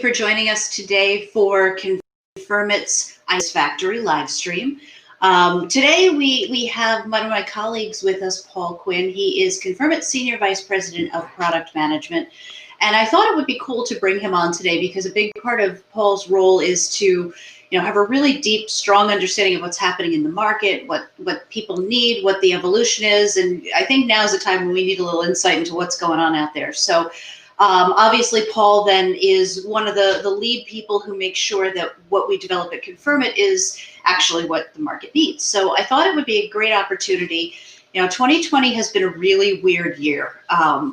for joining us today for Confirmit's Ice Factory live stream. Today we have one of my colleagues with us, Paul Quinn. He is Confirmit's Senior Vice President of Product Management. And I thought it would be cool to bring him on today because a big part of Paul's role is to have a really deep, strong understanding of what's happening in the market, what people need, what the evolution is. And I think now is the time when we need a little insight into what's going on out there. So obviously, Paul then is one of the lead people who make sure that what we develop at Confirmit is actually what the market needs. So I thought it would be a great opportunity. 2020 has been a really weird year,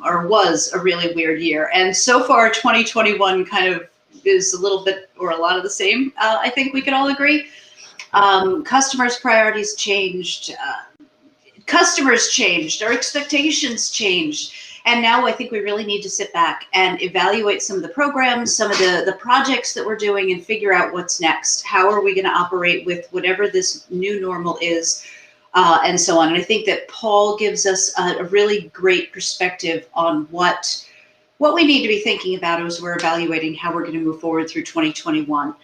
or was a really weird year. And so far, 2021 kind of is a little bit or a lot of the same, I think we can all agree. Customers' priorities changed, customers changed, our expectations changed. And now I think we really need to sit back and evaluate some of the programs, some of the projects that we're doing and figure out what's next. How are we going to operate with whatever this new normal is, and so on. And I think that Paul gives us a really great perspective on what we need to be thinking about as we're evaluating how we're going to move forward through 2021.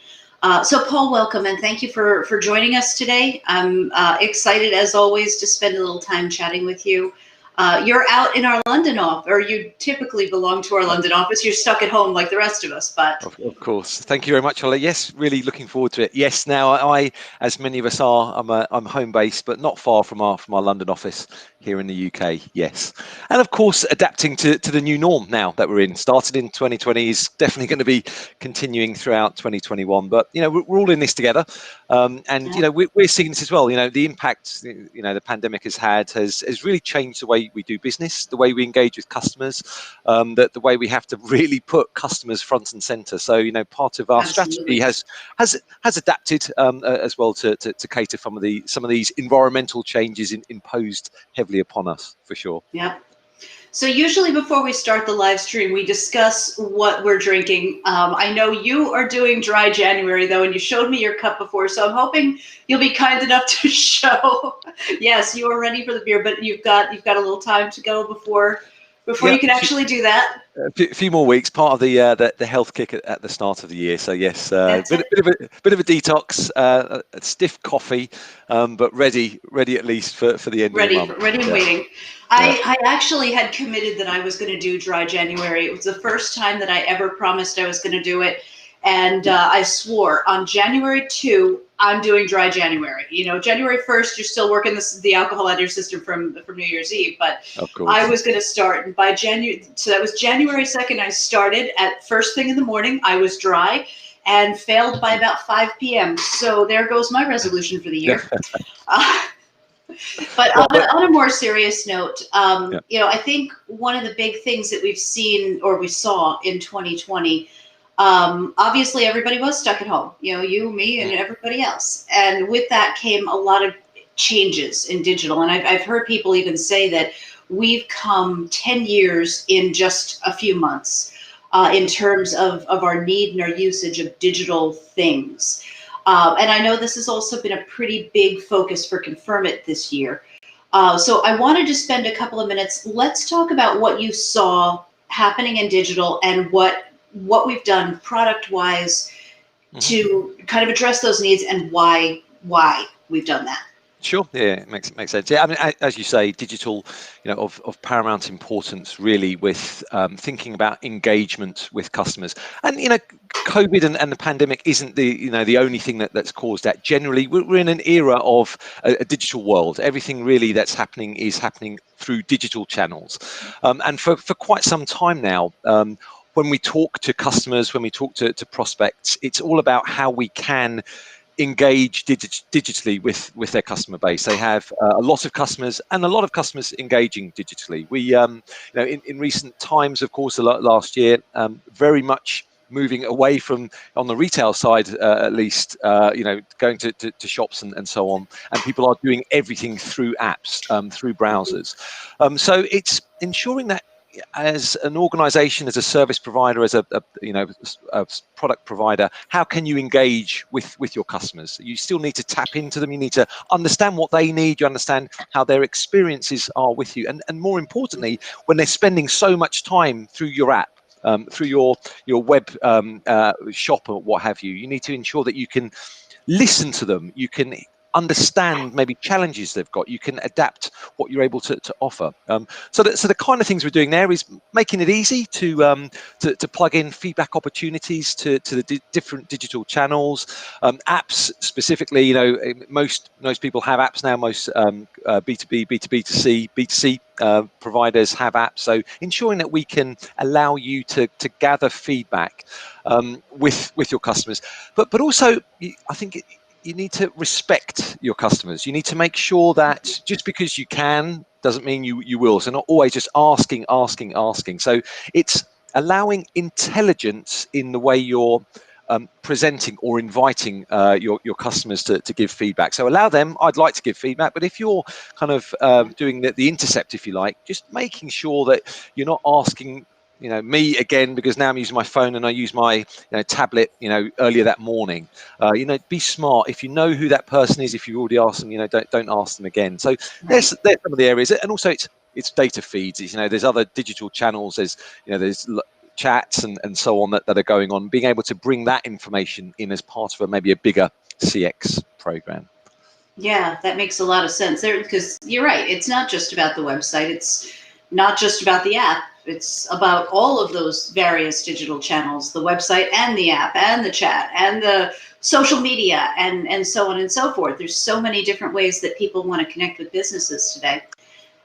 So Paul, welcome, and thank you for joining us today. I'm excited, as always, to spend a little time chatting with you. You're out in our London office, or you typically belong to our London office. You're stuck at home like the rest of us, but of course. Thank you very much, Holly. Yes, really looking forward to it. Yes, now I, as many of us are, I'm home based, but not far from our London office here in the UK. Yes, and of course, adapting to the new norm now that we're in. Started in 2020 is definitely going to be continuing throughout 2021. But we're all in this together, and yeah. We're seeing this as well. The impact the pandemic has really changed the way we do business, the way we engage with customers, the way we have to really put customers front and center. So part of our Absolutely. strategy has adapted as well to cater some of these environmental changes imposed heavily upon us, for sure. Yep. So usually before we start the live stream, we discuss what we're drinking. I know you are doing dry January though, and you showed me your cup before, so I'm hoping you'll be kind enough to show. Yes, you are ready for the beer, but you've got a little time to go before you can actually do that. A few more weeks, part of the health kick at the start of the year. So yes, bit of a detox, a stiff coffee, but ready at least for the end of the month. Ready and waiting. I actually had committed that I was going to do dry January. It was the first time that I ever promised I was going to do it. And I swore on January 2, I'm doing dry January. January 1st, you're still working the alcohol out of your system from New Year's Eve. But I was going to start. And by January, so that was January 2nd, I started at first thing in the morning. I was dry and failed by about 5 p.m. So there goes my resolution for the year. But on a more serious note, I think one of the big things that we've seen or we saw in 2020, obviously everybody was stuck at home, you, me, and everybody else. And with that came a lot of changes in digital. And I've heard people even say that we've come 10 years in just a few months in terms of our need and our usage of digital things. And I know this has also been a pretty big focus for Confirmit this year. So I wanted to spend a couple of minutes. Let's talk about what you saw happening in digital and what we've done product-wise to kind of address those needs and why we've done that. Sure. Yeah, it makes sense. Yeah, I mean, as you say, digital, of paramount importance, really, with thinking about engagement with customers. And COVID and the pandemic isn't the only thing that's caused that. Generally, we're in an era of a digital world. Everything really that's happening is happening through digital channels, and for quite some time now. When we talk to customers, when we talk to prospects, it's all about how we can engage digitally with their customer base. They have a lot of customers and a lot of customers engaging digitally. We, in recent times, of course, last year, very much moving away from, on the retail side at least, going to shops and so on. And people are doing everything through apps, through browsers. So it's ensuring that as an organization, as a service provider, as a product provider, how can you engage with your customers? You still need to tap into them. You need to understand what they need. You understand how their experiences are with you. And more importantly, when they're spending so much time through your app, through your web shop or what have you. You need to ensure that you can listen to them. You can understand maybe challenges they've got. You can adapt what you're able to offer. So the kind of things we're doing there is making it easy to plug in feedback opportunities to the different digital channels, apps specifically. You know, most people have apps now. Most B2B, B2B2C, B2C providers have apps. So ensuring that we can allow you to gather feedback with your customers, but also I think you need to respect your customers. You need to make sure that just because you can doesn't mean you will. So not always just asking. So it's allowing intelligence in the way you're presenting or inviting your customers to give feedback. So allow them, I'd like to give feedback, but if you're kind of doing the intercept, if you like, just making sure that you're not asking me again, because now I'm using my phone and I use my tablet earlier that morning. Be smart. If you know who that person is, if you already asked them, don't ask them again. So there's some of the areas, and also it's data feeds. There's other digital channels. There's chats and so on that are going on. Being able to bring that information in as part of maybe a bigger CX program. Yeah, that makes a lot of sense there, because you're right. It's not just about the website. It's not just about the app. It's about all of those various digital channels, the website and the app and the chat and the social media and so on and so forth. There's so many different ways that people want to connect with businesses today.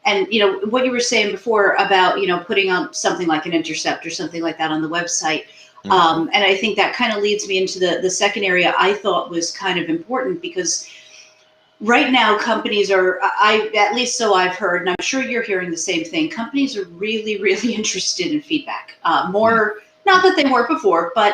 And, what you were saying before about, putting on something like an intercept or something like that on the website. And I think that kind of leads me into the second area I thought was kind of important, because right now, companies are, at least so I've heard, and I'm sure you're hearing the same thing, companies are really, really interested in feedback. More, not that they weren't before, but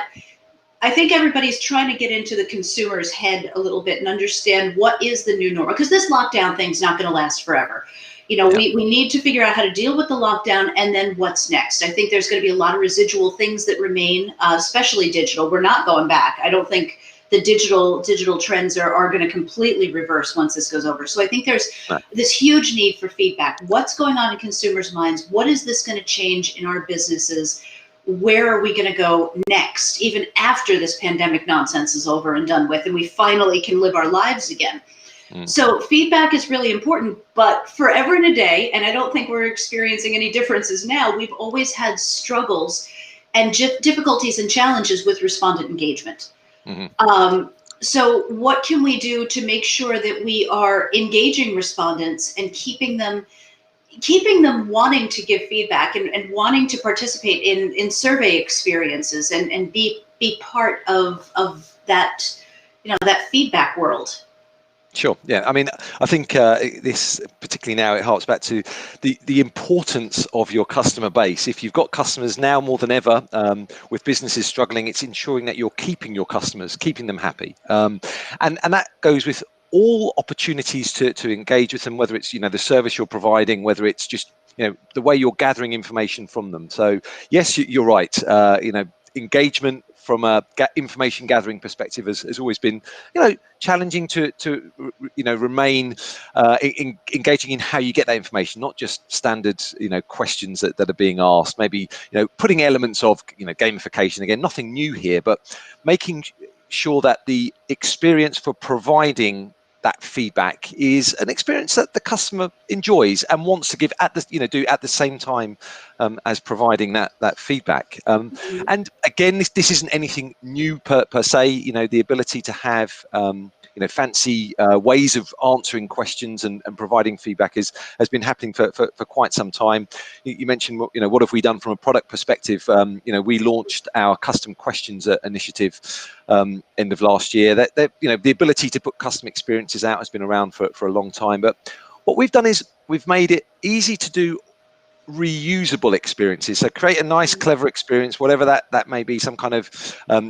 I think everybody's trying to get into the consumer's head a little bit and understand what is the new normal, because this lockdown thing's not going to last forever. We need to figure out how to deal with the lockdown, and then what's next. I think there's going to be a lot of residual things that remain, especially digital. We're not going back. I don't think the digital trends are going to completely reverse once this goes over. So I think there's this huge need for feedback. What's going on in consumers' minds? What is this going to change in our businesses? Where are we going to go next, even after this pandemic nonsense is over and done with, and we finally can live our lives again? So feedback is really important, but forever and a day, and I don't think we're experiencing any differences now, we've always had struggles and difficulties and challenges with respondent engagement. So what can we do to make sure that we are engaging respondents and keeping them wanting to give feedback and wanting to participate in survey experiences and be part of that, that feedback world? Sure. Yeah. I mean, I think this particularly now, it harks back to the importance of your customer base. If you've got customers now more than ever, with businesses struggling, it's ensuring that you're keeping your customers, keeping them happy. And that goes with all opportunities to engage with them, whether it's, the service you're providing, whether it's just, the way you're gathering information from them. So yes, you're right. Engagement from a information gathering perspective has always been, challenging to remain engaging in how you get that information, not just standard, questions that are being asked. Maybe, putting elements of, gamification, again, nothing new here, but making sure that the experience for providing that feedback is an experience that the customer enjoys and wants to give at the do at the same time as providing that feedback. And again, this isn't anything new per se. The ability to have fancy ways of answering questions and providing feedback has been happening for quite some time. You mentioned, what have we done from a product perspective? We launched our custom questions initiative end of last year. That the ability to put custom experiences out has been around for a long time, but what we've done is we've made it easy to do reusable experiences. So create a nice, clever experience, whatever that may be, some kind of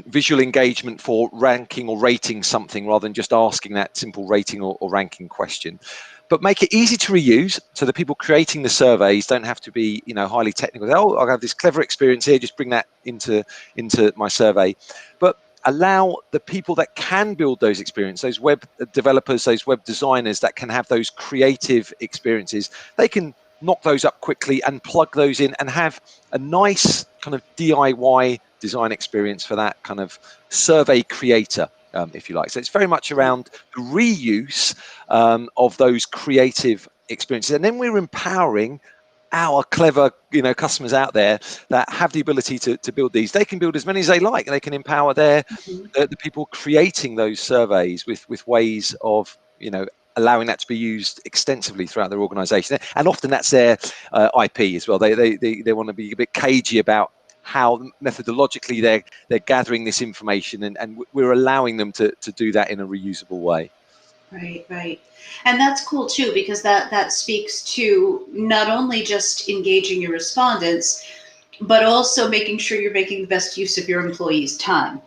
visual engagement for ranking or rating something, rather than just asking that simple rating or ranking question. But make it easy to reuse, so the people creating the surveys don't have to be, highly technical. Oh, I'll have this clever experience here, just bring that into my survey. But allow the people that can build those experiences, those web developers, those web designers that can have those creative experiences, they can knock those up quickly and plug those in and have a nice kind of DIY design experience for that kind of survey creator, if you like. So it's very much around the reuse of those creative experiences. And then we're empowering our clever, customers out there that have the ability to build these. They can build as many as they like. They can empower the people creating those surveys with ways of, allowing that to be used extensively throughout their organization. And often that's their IP as well. They want to be a bit cagey about how methodologically they're gathering this information, and we're allowing them to do that in a reusable way. Right, right. And that's cool too, because that speaks to not only just engaging your respondents, but also making sure you're making the best use of your employees' time.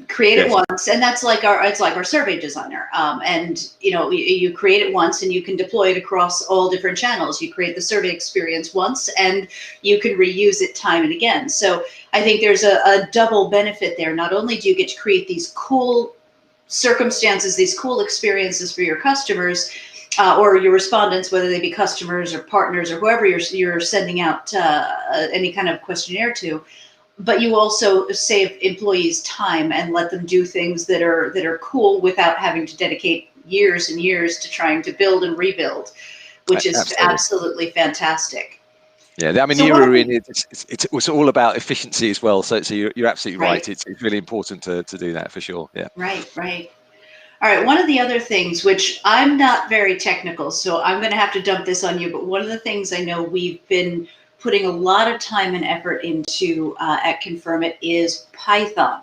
Create it once, and that's like it's like our survey designer. And you create it once, and you can deploy it across all different channels. You create the survey experience once, and you can reuse it time and again. So I think there's a double benefit there. Not only do you get to create these cool circumstances, these cool experiences for your customers or your respondents, whether they be customers or partners or whoever you're sending out any kind of questionnaire to, but you also save employees time and let them do things that are cool without having to dedicate years and years to trying to build and rebuild, which is absolutely fantastic. Yeah, I mean, the era we're in, it's all about efficiency as well. So you're absolutely right. It's really important to do that for sure. Yeah. Right, right. All right. One of the other things, which I'm not very technical, so I'm going to have to dump this on you, but one of the things I know we've been putting a lot of time and effort into at Confirmit is Python.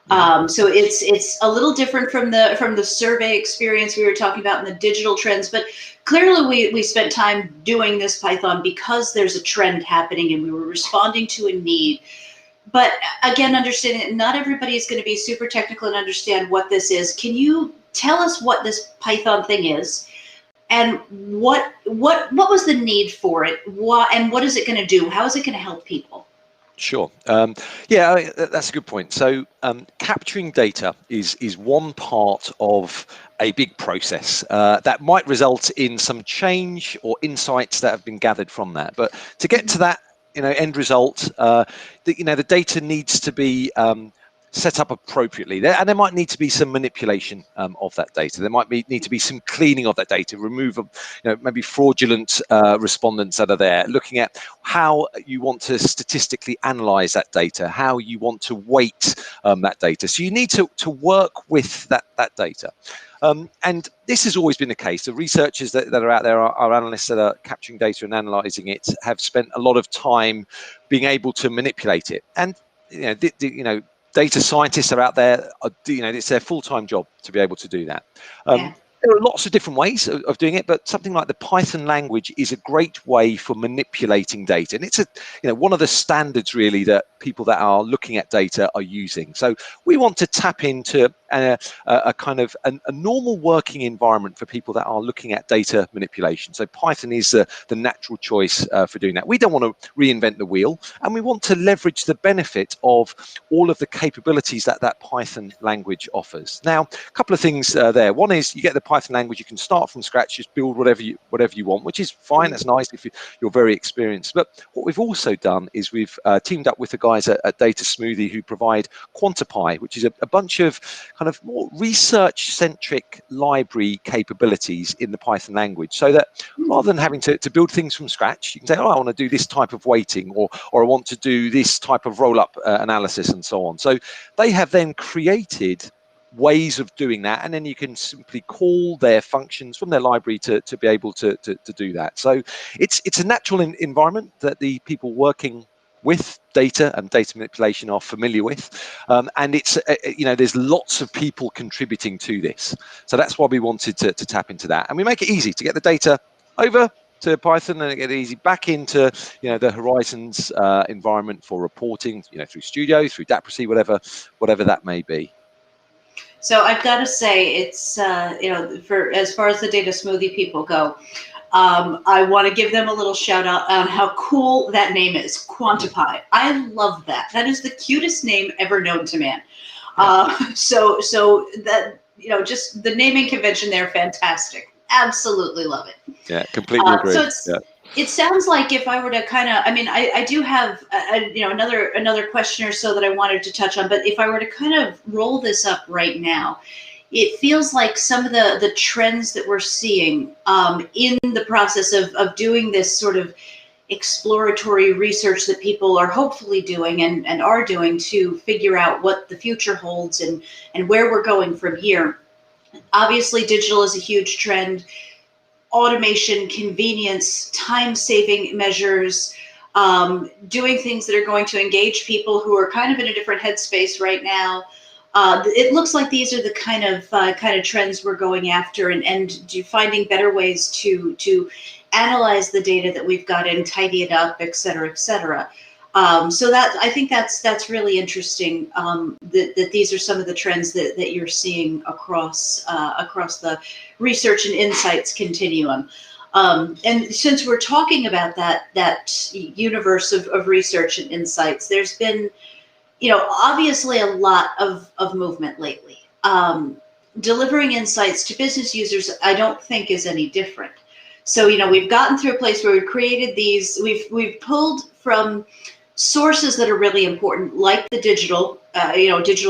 So it's a little different from the survey experience we were talking about in the digital trends, but clearly we spent time doing this Python because there's a trend happening and we were responding to a need. But again, understanding that not everybody is going to be super technical and understand what this is. Can you tell us what this Python thing is, and what was the need for it? And what is it going to do? How is it going to help people? Sure. Yeah, that's a good point. So capturing data is one part of a big process that might result in some change or insights that have been gathered from that. But to get to that, end result, the data needs to be set up appropriately there, and there might need to be some manipulation of that data. There might need to be some cleaning of that data, remove maybe fraudulent respondents that are there, looking at how you want to statistically analyze that data, how you want to weight that data. So you need to work with that data. And this has always been the case. The researchers that are out there, our analysts that are capturing data and analyzing it, have spent a lot of time being able to manipulate it. And data scientists are out there, it's their full-time job to be able to do that. There are lots of different ways of doing it, but something like the Python language is a great way for manipulating data. And it's one of the standards really that people that are looking at data are using. So we want to tap into a kind of a normal working environment for people that are looking at data manipulation. So Python is the natural choice for doing that. We don't want to reinvent the wheel, and we want to leverage the benefit of all of the capabilities that Python language offers. Now, a couple of things there. One is you get the Python language, you can start from scratch, just build whatever you want, which is fine. That's nice if you're very experienced. But what we've also done is we've teamed up with the guys at Data Smoothie who provide Quantify, which is a bunch of kind of more research-centric library capabilities in the Python language, so that rather than having to build things from scratch, you can say, oh, I want to do this type of weighting, or I want to do this type of roll-up analysis, and so on. So they have then created ways of doing that, and then you can simply call their functions from their library to be able to do that. So it's a natural environment that the people working with data and data manipulation are familiar with, and it's there's lots of people contributing to this. So that's why we wanted to tap into that, and we make it easy to get the data over to Python and get it easy back into the Horizons environment for reporting, through Studio, through Daprosy, whatever that may be. So I've got to say, it's for as far as the Data Smoothie people go, I want to give them a little shout out on how cool that name is, Quantify. I love that. That is the cutest name ever known to man. So that just the naming convention there, fantastic. Absolutely love it. Yeah, completely agree. It sounds like if I were to kind of, I mean, I do have another question or so that I wanted to touch on, but if I were to kind of roll this up right now, it feels like some of the trends that we're seeing in the process of doing this sort of exploratory research that people are hopefully doing and are doing to figure out what the future holds and where we're going from here. Obviously, digital is a huge trend. Automation, convenience, time-saving measures, doing things that are going to engage people who are kind of in a different headspace right now. It looks like these are the kind of trends we're going after, and finding better ways to analyze the data that we've got and tidy it up, et cetera, et cetera. So that I think that's really interesting. That these are some of the trends that you're seeing across the research and insights continuum. And since we're talking about that universe of research and insights, there's been, obviously a lot of movement lately. Delivering insights to business users, I don't think is any different. So, we've gotten through a place where we've created these, we've pulled from sources that are really important, like the digital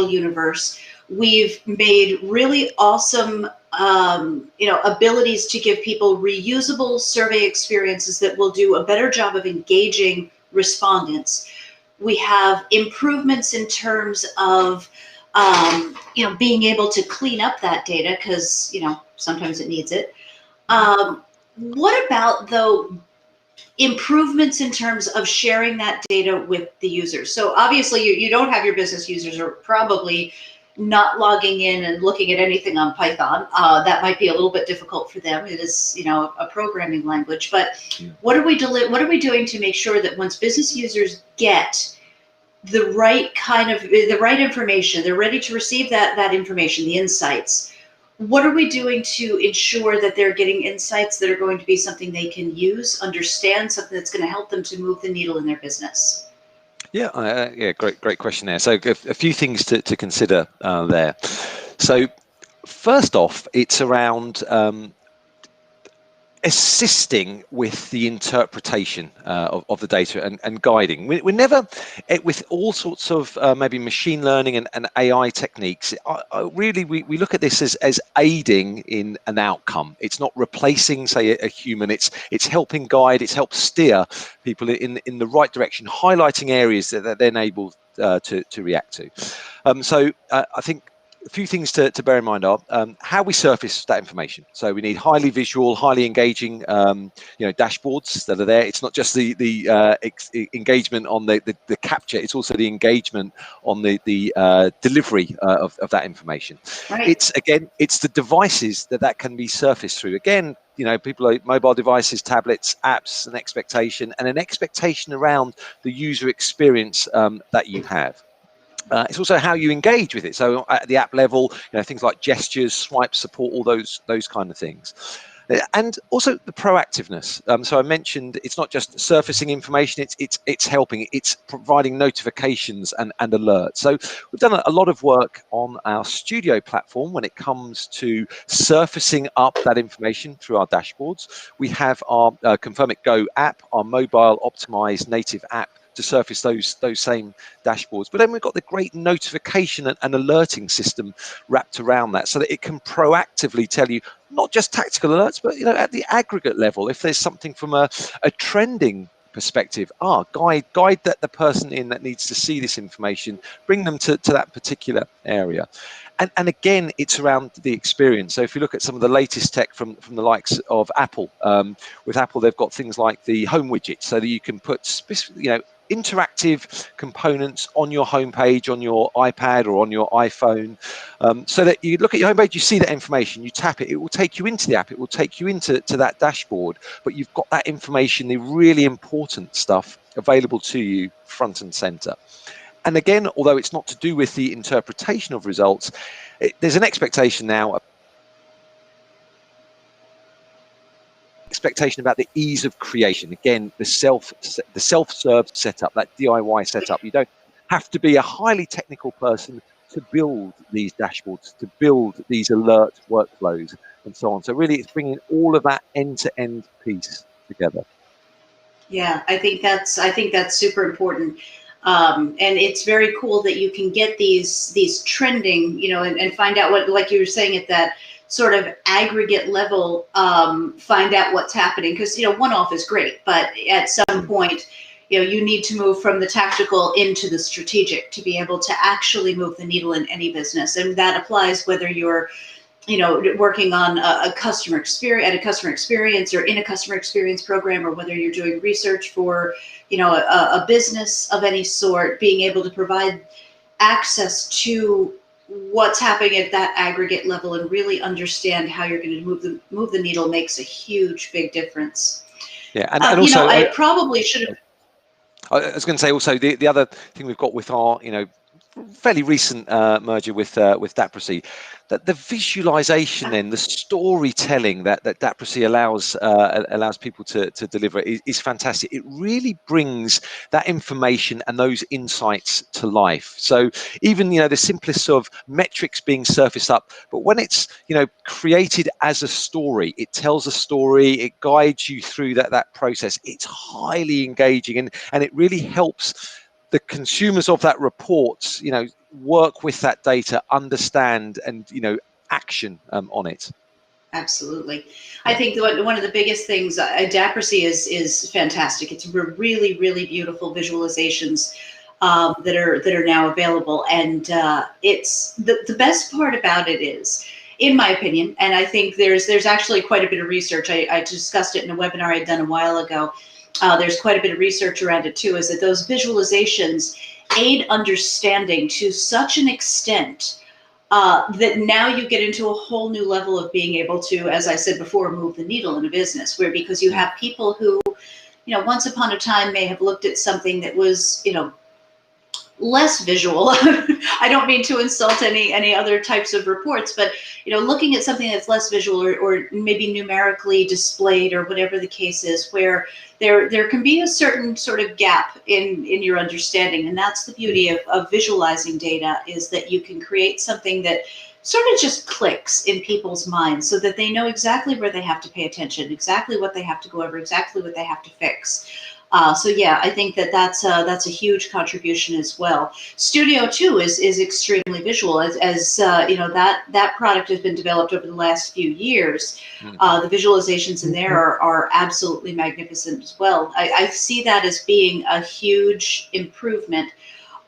universe. We've made really awesome, abilities to give people reusable survey experiences that will do a better job of engaging respondents. We have improvements in terms of, being able to clean up that data because, sometimes it needs it. What about, though, improvements in terms of sharing that data with the users? So obviously you don't have your business users are probably not logging in and looking at anything on Python. That might be a little bit difficult for them. It is, a programming language. But what are we doing to make sure that once business users get the right information, they're ready to receive that information, the insights? What are we doing to ensure that they're getting insights that are going to be something they can use, understand, something that's going to help them to move the needle in their business? Yeah, great question there. So a few things to consider there. So first off, it's around assisting with the interpretation of the data and guiding. We're never, with all sorts of maybe machine learning and AI techniques, really we look at this as aiding in an outcome. It's not replacing, say, a human. It's helping guide, it's help steer people in the right direction, highlighting areas that they're then able to react to. So I think a few things to bear in mind are how we surface that information. So we need highly visual, highly engaging, dashboards that are there. It's not just the engagement on the capture; it's also the engagement on the delivery of that information. Right. It's the devices that can be surfaced through. Again, people like mobile devices, tablets, apps, an expectation around the user experience that you have. It's also how you engage with it. So at the app level, things like gestures, swipe support, all those kind of things. And also the proactiveness. So I mentioned it's not just surfacing information; it's helping. It's providing notifications and alerts. So we've done a lot of work on our Studio platform when it comes to surfacing up that information through our dashboards. We have our Confirmit Go app, our mobile optimized native app, to surface those same dashboards. But then we've got the great notification and alerting system wrapped around that, so that it can proactively tell you not just tactical alerts, but at the aggregate level, if there's something from a trending perspective, guide that the person in that needs to see this information, bring them to that particular area. And again, it's around the experience. So if you look at some of the latest tech from the likes of Apple, with Apple, they've got things like the home widget, so that you can put interactive components on your homepage, on your iPad or on your iPhone, so that you look at your homepage, you see that information, you tap it, it will take you into the app, it will take you into that dashboard, but you've got that information, the really important stuff, available to you front and center. And again, although it's not to do with the interpretation of results, there's an expectation now, about the ease of creation. Again, the self-serve setup, that DIY setup. You don't have to be a highly technical person to build these dashboards, to build these alert workflows. and so on. So really, it's bringing all of that end-to-end piece together. Yeah, I think that's super important. And it's very cool that you can get these trending, and find out what, like you were saying, at that sort of aggregate level, find out what's happening. Because one-off is great, but at some point, you need to move from the tactical into the strategic to be able to actually move the needle in any business, and that applies whether you're working on a customer experience or in a customer experience program, or whether you're doing research for, a business of any sort. Being able to provide access to what's happening at that aggregate level and really understand how you're going to move the needle makes a huge, big difference. Yeah, and also I probably should have. I was going to say also the other thing we've got with our fairly recent merger with Daprasy, that the visualization, then the storytelling that Daprasy allows people to deliver is fantastic. It really brings that information and those insights to life. So even the simplest of metrics being surfaced up, but when it's created as a story, it tells a story, it guides you through that process. It's highly engaging, and it really helps the consumers of that report, work with that data, understand, and action on it. Absolutely. Yeah. I think one of the biggest things, Daprasy is fantastic. It's really, really beautiful visualizations that are now available, and it's the best part about it is, in my opinion, and I think there's actually quite a bit of research. I discussed it in a webinar I'd done a while ago. There's quite a bit of research around it too, is that those visualizations aid understanding to such an extent that now you get into a whole new level of being able to, as I said before, move the needle in a business, because you have people who, once upon a time may have looked at something that was, less visual. I don't mean to insult any other types of reports, but looking at something that's less visual, or maybe numerically displayed, or whatever the case is, where there can be a certain sort of gap in your understanding. And that's the beauty of visualizing data, is that you can create something that sort of just clicks in people's minds, so that they know exactly where they have to pay attention, exactly what they have to go over, exactly what they have to fix. So yeah, I think that's a huge contribution as well. Studio 2 is extremely visual, as that product has been developed over the last few years. The visualizations in there are absolutely magnificent as well. I see that as being a huge improvement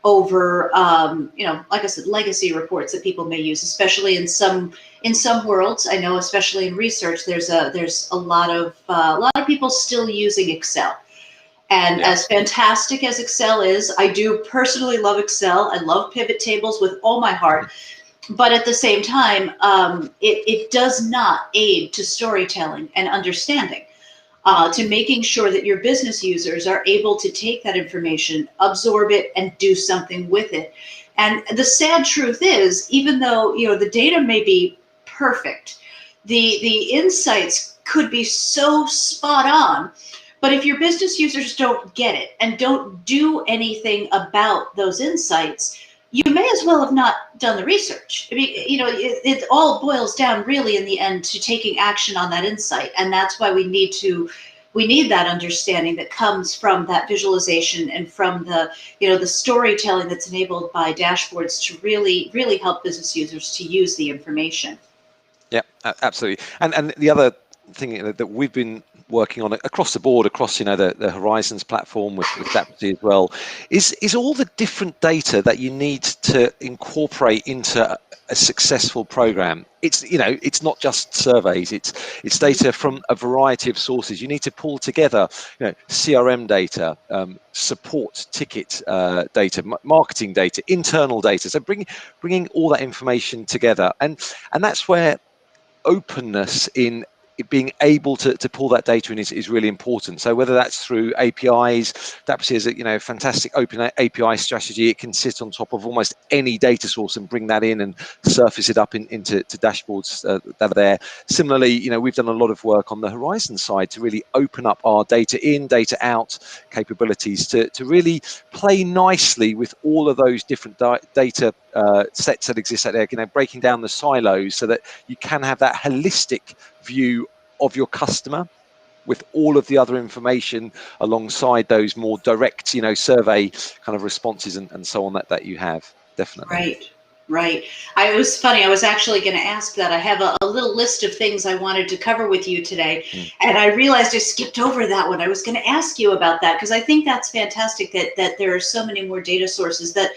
over like I said, legacy reports that people may use, especially in some worlds. I know, especially in research, there's a lot of people still using Excel. And as fantastic as Excel is, I do personally love Excel. I love pivot tables with all my heart. But at the same time, it does not aid to storytelling and understanding, to making sure that your business users are able to take that information, absorb it, and do something with it. And the sad truth is, even though the data may be perfect, the insights could be so spot on. But if your business users don't get it and don't do anything about those insights, you may as well have not done the research. I mean, it all boils down really in the end to taking action on that insight. And that's why we need that understanding that comes from that visualization, and from the storytelling that's enabled by dashboards to really, really help business users to use the information. Yeah, absolutely. And the other thing that we've been working on across the board, across the Horizons platform with Daprasy as well, is all the different data that you need to incorporate into a successful program. It's not just surveys, it's data from a variety of sources. You need to pull together CRM data, support ticket data, marketing data, internal data. So bringing all that information together, and that's where openness in being able to pull that data in is really important. So whether that's through APIs, Dapsy is a fantastic open API strategy. It can sit on top of almost any data source and bring that in and surface it up into dashboards that are there. Similarly, we've done a lot of work on the Horizon side to really open up our data in, data out capabilities to really play nicely with all of those different data sets that exist out there, breaking down the silos so that you can have that holistic view of your customer with all of the other information alongside those more direct, survey kind of responses and so on that you have. Definitely. Right. It was funny. I was actually going to ask that. I have a little list of things I wanted to cover with you today, and I realized I skipped over that one. I was going to ask you about that because I think that's fantastic that there are so many more data sources. That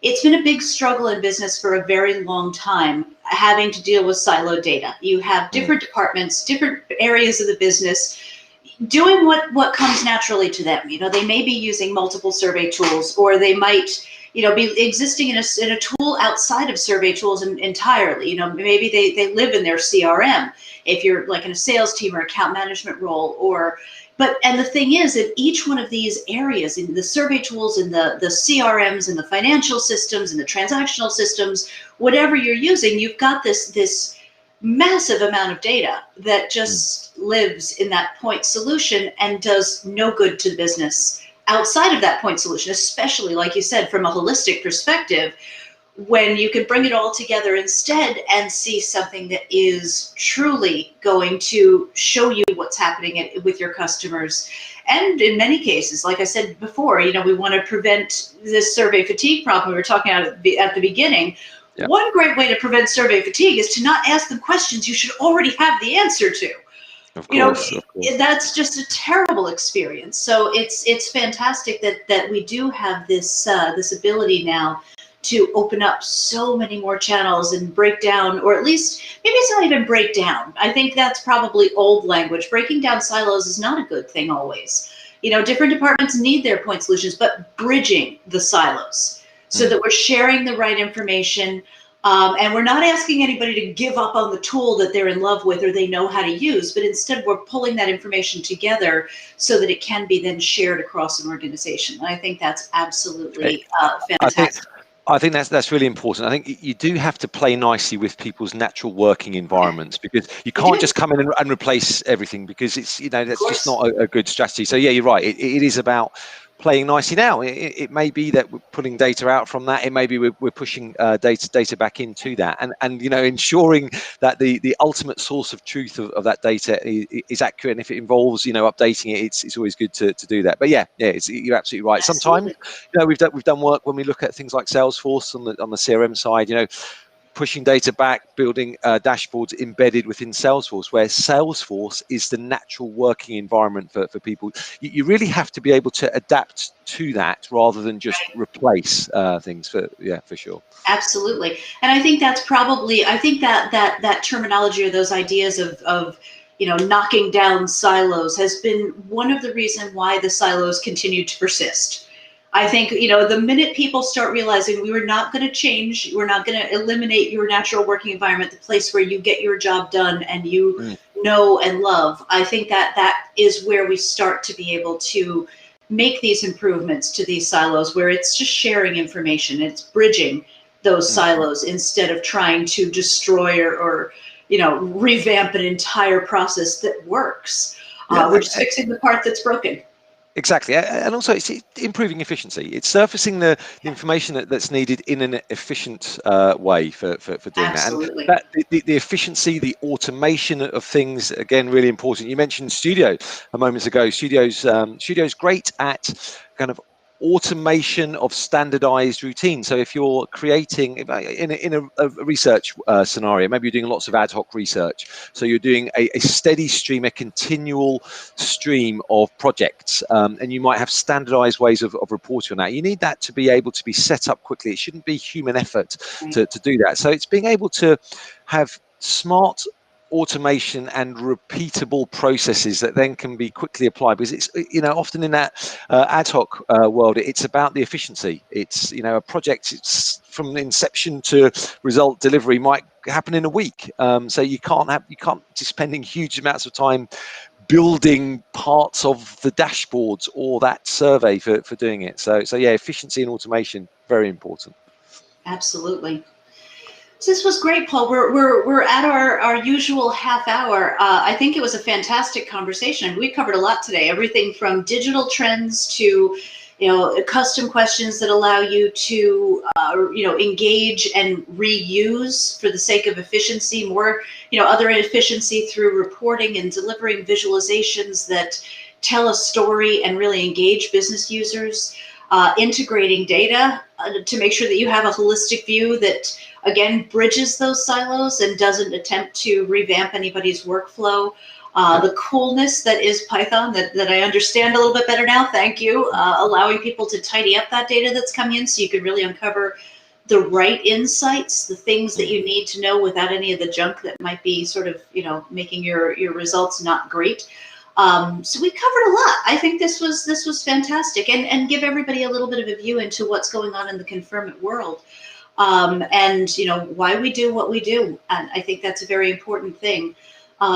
it's been a big struggle in business for a very long time, having to deal with siloed data. You have different departments, different areas of the business doing what comes naturally to them. They may be using multiple survey tools, or they might be existing in a tool outside of survey tools entirely. Maybe they live in their CRM if you're like in a sales team or account management role, and the thing is that each one of these areas, in the survey tools, in the CRMs, and the financial systems, and the transactional systems, whatever you're using, you've got this massive amount of data that just lives in that point solution and does no good to the business outside of that point solution, especially, like you said, from a holistic perspective, when you can bring it all together instead and see something that is truly going to show you what's happening with your customers. And in many cases, like I said before, we want to prevent this survey fatigue problem we were talking about at the beginning. Yep. One great way to prevent survey fatigue is to not ask them questions you should already have the answer to. Of course. That's just a terrible experience. So it's fantastic that we do have this ability now to open up so many more channels and break down, or at least maybe it's not even break down. I think that's probably old language. Breaking down silos is not a good thing always. Different departments need their point solutions, but bridging the silos so that we're sharing the right information. And we're not asking anybody to give up on the tool that they're in love with or they know how to use, but instead we're pulling that information together so that it can be then shared across an organization. And I think that's absolutely fantastic. I think that's really important. I think you do have to play nicely with people's natural working environments, because you can't just come in and replace everything, because it's that's just not a good strategy. So yeah, you're right. It is about playing nicely now. It may be that we're pulling data out from that. It may be we're pushing data back into that, and ensuring that the ultimate source of truth of that data is accurate. And if it involves updating it, it's always good to do that. But yeah, you're absolutely right. Absolutely. Sometimes we've done work when we look at things like Salesforce on the CRM side. Pushing data back, building dashboards embedded within Salesforce, where Salesforce is the natural working environment for people. You really have to be able to adapt to that rather than just replace things. For sure. Absolutely. And I think that's probably, that terminology or those ideas of knocking down silos has been one of the reasons why the silos continue to persist. I think, the minute people start realizing we were not going to change, we're not going to eliminate your natural working environment, the place where you get your job done and you know and love, I think that is where we start to be able to make these improvements to these silos, where it's just sharing information, it's bridging those silos instead of trying to destroy or revamp an entire process that works. We're just fixing the part that's broken. Exactly, and also it's improving efficiency. It's surfacing the information that's needed in an efficient way for doing Absolutely. that. And the efficiency, the automation of things, again, really important. You mentioned Studio a moment ago. Studio's great at kind of automation of standardized routines. So if you're creating in a research scenario, maybe you're doing lots of ad hoc research, so you're doing a steady stream, a continual stream of projects, and you might have standardized ways of reporting on that. You need that to be able to be set up quickly. It shouldn't be human effort to do that. So it's being able to have smart automation and repeatable processes that then can be quickly applied, because it's, you know, often in that ad hoc world, it's about the efficiency. It's, you know, a project, it's from inception to result delivery might happen in a week. So you can't be spending huge amounts of time building parts of the dashboards or that survey for doing it. So yeah, efficiency and automation, very important. Absolutely. So this was great, Paul. We're at our usual half hour. I think it was a fantastic conversation. We covered a lot today. Everything from digital trends to, you know, custom questions that allow you to, you know, engage and reuse for the sake of efficiency. More, you know, other efficiency through reporting and delivering visualizations that tell a story and really engage business users. Integrating data to make sure that you have a holistic view that, again, bridges those silos and doesn't attempt to revamp anybody's workflow. The coolness that is Python, that I understand a little bit better now, thank you, allowing people to tidy up that data that's coming in so you can really uncover the right insights, the things that you need to know without any of the junk that might be sort of, you know, making your results not great. So we covered a lot. I think this was fantastic, and give everybody a little bit of a view into what's going on in the Confirmit world, and you know why we do what we do. And I think that's a very important thing.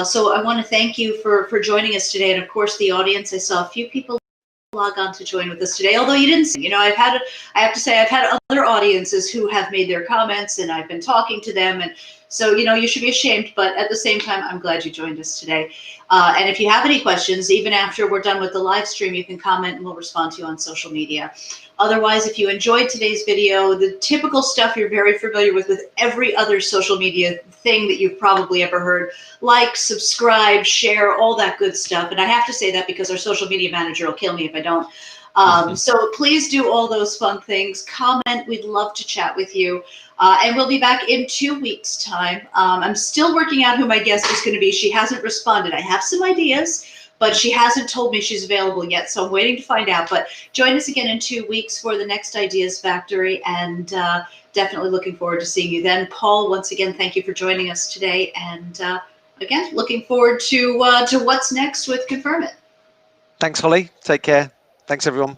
So I want to thank you for joining us today, and of course the audience. I saw a few people log on to join with us today, although you didn't see. You know, I have to say I've had other audiences who have made their comments, and I've been talking to them, and so, you know, you should be ashamed, but at the same time, I'm glad you joined us today. And if you have any questions, even after we're done with the live stream, you can comment and we'll respond to you on social media. Otherwise, if you enjoyed today's video, the typical stuff you're very familiar with every other social media thing that you've probably ever heard, like, subscribe, share, all that good stuff. And I have to say that because our social media manager will kill me if I don't. So please do all those fun things. Comment. We'd love to chat with you. And we'll be back in 2 weeks' time. I'm still working out who my guest is going to be. She hasn't responded. I have some ideas, but she hasn't told me she's available yet, so I'm waiting to find out. But join us again in 2 weeks for the next Ideas Factory, and definitely looking forward to seeing you then. Paul, once again, thank you for joining us today, and again, looking forward to what's next with Confirmit. Thanks, Holly. Take care. Thanks, everyone.